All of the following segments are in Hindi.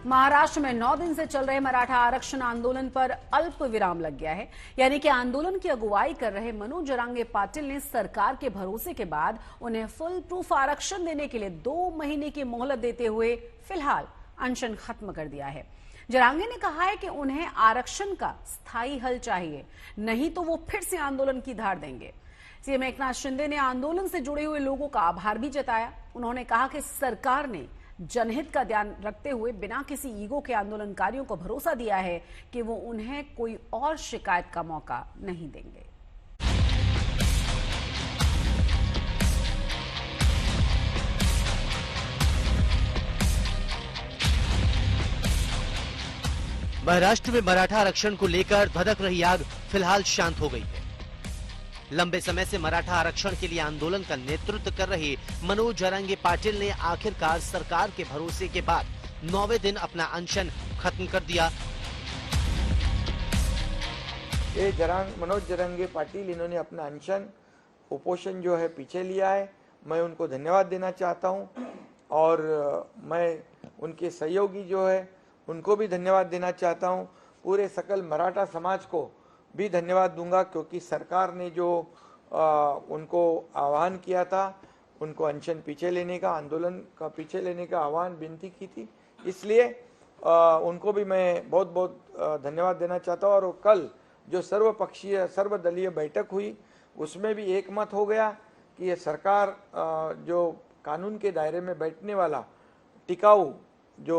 महाराष्ट्र में 9 दिन से चल रहे मराठा आरक्षण आंदोलन पर अल्प विराम लग गया है। यानी कि आंदोलन की अगुवाई कर रहे मनोज जरांगे पाटिल ने सरकार के भरोसे के बाद उन्हें फुल प्रूफ आरक्षण देने के लिए 2 महीने की मोहलत देते हुए फिलहाल अनशन खत्म कर दिया है। जरांगे ने कहा है कि उन्हें आरक्षण का स्थायी हल चाहिए, नहीं तो वो फिर से आंदोलन की धार देंगे। सीएम एकनाथ शिंदे ने आंदोलन से जुड़े हुए लोगों का आभार भी जताया। उन्होंने कहा कि सरकार ने जनहित का ध्यान रखते हुए बिना किसी ईगो के आंदोलनकारियों को भरोसा दिया है कि वो उन्हें कोई और शिकायत का मौका नहीं देंगे। महाराष्ट्र में मराठा आरक्षण को लेकर भड़क रही आग फिलहाल शांत हो गई है। लंबे समय से मराठा आरक्षण के लिए आंदोलन का नेतृत्व कर रहे मनोज जरांगे पाटिल ने आखिरकार सरकार के भरोसे के बाद 9वें दिन अपना अनशन खत्म कर दिया। मनोज जरांगे पाटिल इन्होंने अपना अनशन उपोषण जो है पीछे लिया है। मैं उनको धन्यवाद देना चाहता हूं और मैं उनके सहयोगी जो है उनको भी धन्यवाद देना चाहता हूं। पूरे सकल मराठा समाज को भी धन्यवाद दूंगा क्योंकि सरकार ने जो उनको आह्वान किया था, उनको अनशन पीछे लेने का, आंदोलन का पीछे लेने का आह्वान विनती की थी, इसलिए उनको भी मैं बहुत बहुत धन्यवाद देना चाहता हूँ। और कल जो सर्वपक्षीय सर्वदलीय बैठक हुई उसमें भी एकमत हो गया कि ये सरकार जो कानून के दायरे में बैठने वाला टिकाऊ जो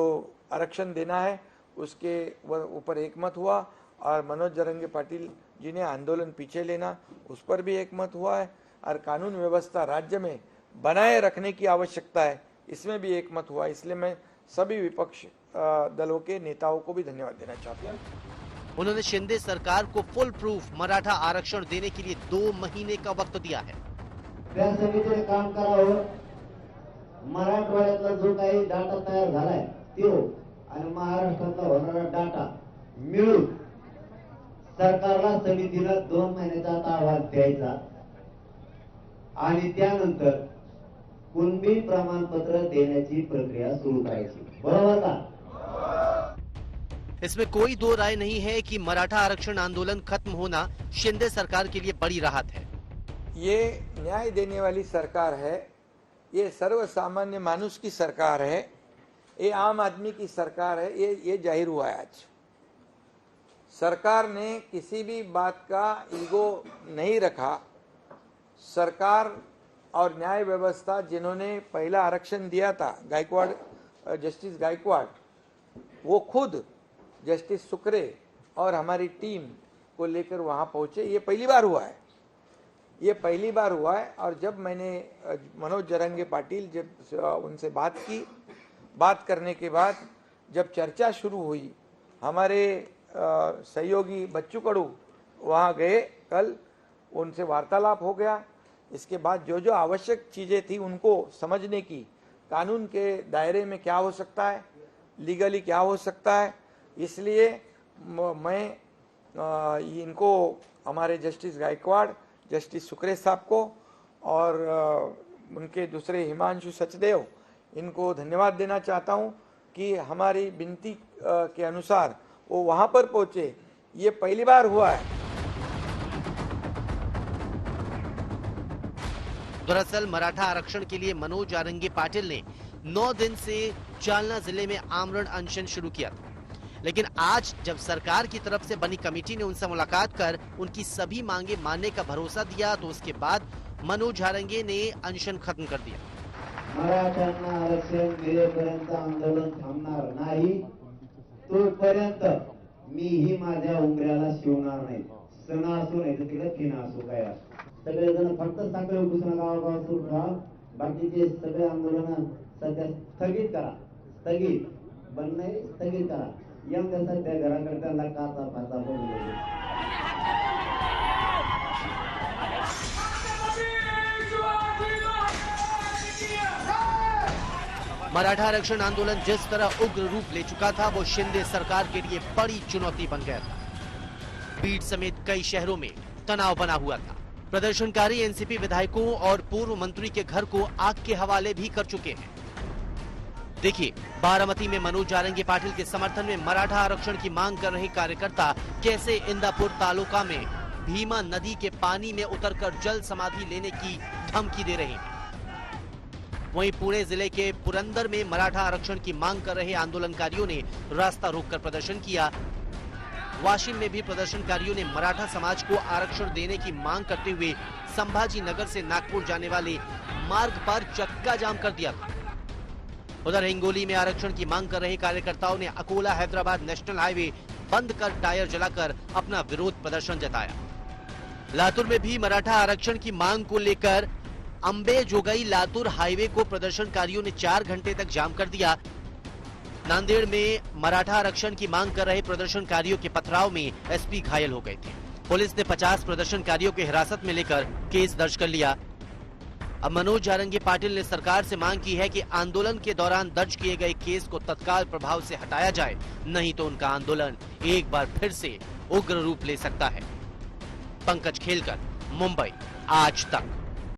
आरक्षण देना है उसके ऊपर एकमत हुआ और मनोज जरांगे पाटिल जी ने आंदोलन पीछे लेना उस पर भी एकमत हुआ है और कानून व्यवस्था राज्य में बनाए रखने की आवश्यकता है इसमें भी एकमत हुआ। इसलिए मैं सभी विपक्ष दलों के नेताओं को भी धन्यवाद देना चाहता हूँ। उन्होंने शिंदे सरकार को फुल प्रूफ मराठा आरक्षण देने के लिए 2 महीने का वक्त दिया है। त्या समितीने काम करावं, मराठवाड्यातला जो काही डाटा तयार झालाय तो आणि महाराष्ट्रातला होणारा डाटा मिळून सरकारला समितीला 2 महिन्याचा आता अहवाल द्यायचा आणि त्यानंतर कुणबी प्रमाणपत्र देण्याची प्रक्रिया सुरू करायची। बरोबर का? इसमें कोई दो राय नहीं है कि मराठा आरक्षण आंदोलन खत्म होना शिंदे सरकार के लिए बड़ी राहत है। ये न्याय देने वाली सरकार है, ये सर्वसामान्य मानुष की सरकार है, ये आम आदमी की सरकार है। ये जाहिर हुआ है आज। सरकार ने किसी भी बात का ईगो नहीं रखा। सरकार और न्याय व्यवस्था जिन्होंने पहला आरक्षण दिया था गायकवाड़, जस्टिस गायकवाड़, वो खुद जस्टिस सुक्रे और हमारी टीम को लेकर वहां पहुंचे। ये पहली बार हुआ है, ये पहली बार हुआ है। और जब मैंने मनोज जरांगे पाटिल जब उनसे बात की, बात करने के बाद जब चर्चा शुरू हुई, हमारे सहयोगी बच्चू कडू वहाँ गए, कल उनसे वार्तालाप हो गया। इसके बाद जो जो आवश्यक चीज़ें थी उनको समझने की, कानून के दायरे में क्या हो सकता है, लीगली क्या हो सकता है, इसलिए मैं इनको हमारे जस्टिस गायकवाड़, जस्टिस सुक्रे साहब को और उनके दूसरे हिमांशु सचदेव, इनको धन्यवाद देना चाहता हूं कि हमारी विनती के अनुसार वो वहां पर पहुंचे। ये पहली बार हुआ है। दरअसल मराठा आरक्षण के लिए मनोज जरांगे पाटिल ने 9 दिन से जालना जिले में आमरण अनशन शुरू किया था, लेकिन आज जब सरकार की तरफ से बनी कमेटी ने उनसे मुलाकात कर उनकी सभी मांगे मानने का भरोसा दिया तो उसके बाद मनोज जरांगे ने अनशन खत्म कर दिया। मराठ्यांना आरक्षण मिळेपर्यंत आंदोलन थांबणार नाही, तोपर्यंत मीही माझ्या उंबऱ्याला शिवणार नाही। सण असो नाही तर तिकडे फिना असो काय असो, सगळेजण फक्त साखर उपोषण गावागावात सुरू ठेवा। बाकीचे सगळे आंदोलन सध्या स्थगित करा, स्थगित बंद नाही, स्थगित करा। एवढ्या सध्या घराकडच्या काचा पाचा बोलू। मराठा आरक्षण आंदोलन जिस तरह उग्र रूप ले चुका था वो शिंदे सरकार के लिए बड़ी चुनौती बन गया था। बीड समेत कई शहरों में तनाव बना हुआ था। प्रदर्शनकारी एनसीपी विधायकों और पूर्व मंत्री के घर को आग के हवाले भी कर चुके हैं। देखिए, बारामती में मनोज जारंगी पाटिल के समर्थन में मराठा आरक्षण की मांग कर रहे कार्यकर्ता कैसे इंदापुर तालुका में भीमा नदी के पानी में उतरकर जल समाधि लेने की धमकी दे रहे हैं। वहीं पुणे जिले के पुरंदर में मराठा आरक्षण की मांग कर रहे आंदोलनकारियों ने रास्ता रोककर प्रदर्शन किया। वाशिम में भी प्रदर्शनकारियों ने मराठा समाज को आरक्षण देने की मांग करते हुए संभाजी नगर से नागपुर जाने वाले मार्ग पर चक्का जाम कर दिया था। उधर हिंगोली में आरक्षण की मांग कर रहे कार्यकर्ताओं ने अकोला हैदराबाद नेशनल हाईवे बंद कर टायर जलाकर अपना विरोध प्रदर्शन जताया। लातूर में भी मराठा आरक्षण की मांग को लेकर अंबे जोगई लातूर हाईवे को प्रदर्शनकारियों ने 4 घंटे तक जाम कर दिया। नांदेड़ में मराठा आरक्षण की मांग कर रहे प्रदर्शनकारियों के पथराव में एसपी घायल हो गए थे। पुलिस ने 50 प्रदर्शनकारियों को हिरासत में लेकर केस दर्ज कर लिया। अब मनोज जारंगी पाटिल ने सरकार से मांग की है कि आंदोलन के दौरान दर्ज किए गए केस को तत्काल प्रभाव से हटाया जाए, नहीं तो उनका आंदोलन एक बार फिर से उग्र रूप ले सकता है। पंकज खेलकर, मुंबई, आज तक।